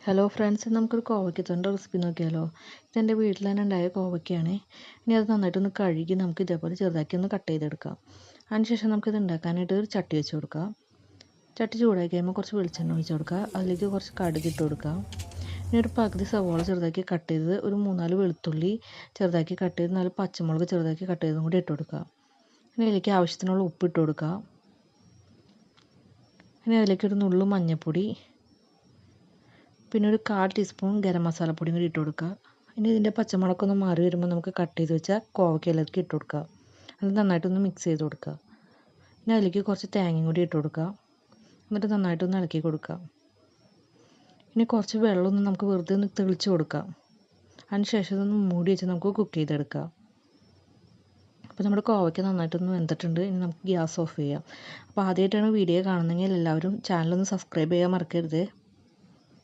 Hello friends, നമുക്കൊരു കോവയ്ക്കത്തോരൻ്റെ recipe നോക്കിയാലോ. ഇതെൻ്റെ വീട്ടിൽ തന്നെ ഉണ്ടായ കോവയ്ക്കയാണ്. ഇനി അത് നന്നായിട്ടൊന്ന് കഴുകി നമുക്ക് ഇതേപോലെ ചെറുതാക്കി ഒന്ന് കട്ട് ചെയ്തെടുക്കാം. അതിനുശേഷം നമുക്കിത് ഉണ്ടാക്കാനായിട്ട് ഒരു ചട്ടി വെച്ച് കൊടുക്കാം. ചട്ടി ചൂടാക്കി കഴിയുമ്പോൾ കുറച്ച് വെളിച്ചെണ്ണ ഒഴിച്ച് കൊടുക്കുക. അതിലേക്ക് കുറച്ച് കടുക് ഇട്ട് കൊടുക്കുക. ഇനി ഒരു പകുതി സവോള ചെറുതാക്കി കട്ട് ചെയ്തത്, ഒരു 3-4 വെളുത്തുള്ളി ചെറുതാക്കി കട്ട് ചെയ്ത്, 4 പച്ചമുളക് ചെറുതാക്കി കട്ട് ചെയ്തതും കൂടി ഇട്ട് കൊടുക്കുക. ഇനി അതിലേക്ക് ആവശ്യത്തിനുള്ള ഉപ്പ് ഇട്ട് കൊടുക്കുക. ഇനി അതിലേക്ക് ഒരു നുള്ളു മഞ്ഞൾപ്പൊടി, പിന്നെ ഒരു 1/4 ടീസ്പൂൺ ഗരം മസാലപ്പൊടിയും കൂടി ഇട്ട് കൊടുക്കുക. ഇനി ഇതിൻ്റെ പച്ചമുളകൊന്ന് മാറി വരുമ്പോൾ നമുക്ക് കട്ട് ചെയ്ത് വെച്ചാൽ കോവയ്ക്കയിലേക്ക് ഇട്ട് കൊടുക്കുക. അത് നന്നായിട്ടൊന്ന് മിക്സ് ചെയ്ത് കൊടുക്കുക. ഇനി അതിലേക്ക് കുറച്ച് തേങ്ങയും കൂടി ഇട്ട് കൊടുക്കുക. എന്നിട്ട് നന്നായിട്ടൊന്ന് ഇളക്കി കൊടുക്കുക. ഇനി കുറച്ച് വെള്ളമൊന്ന് നമുക്ക് വെറുതെ ഒന്ന് തെളിച്ച് കൊടുക്കാം. അതിന് ശേഷം ഇതൊന്ന് മൂടി വെച്ച് നമുക്ക് കുക്ക് ചെയ്തെടുക്കാം. അപ്പോൾ നമ്മുടെ കോവയ്ക്ക നന്നായിട്ടൊന്ന് വെന്തിട്ടുണ്ട്. ഇനി നമുക്ക് ഗ്യാസ് ഓഫ് ചെയ്യാം. അപ്പോൾ ആദ്യമായിട്ടാണ് വീഡിയോ കാണുന്നതെങ്കിൽ എല്ലാവരും ചാനലൊന്ന് സബ്സ്ക്രൈബ് ചെയ്യാൻ മറക്കരുത്.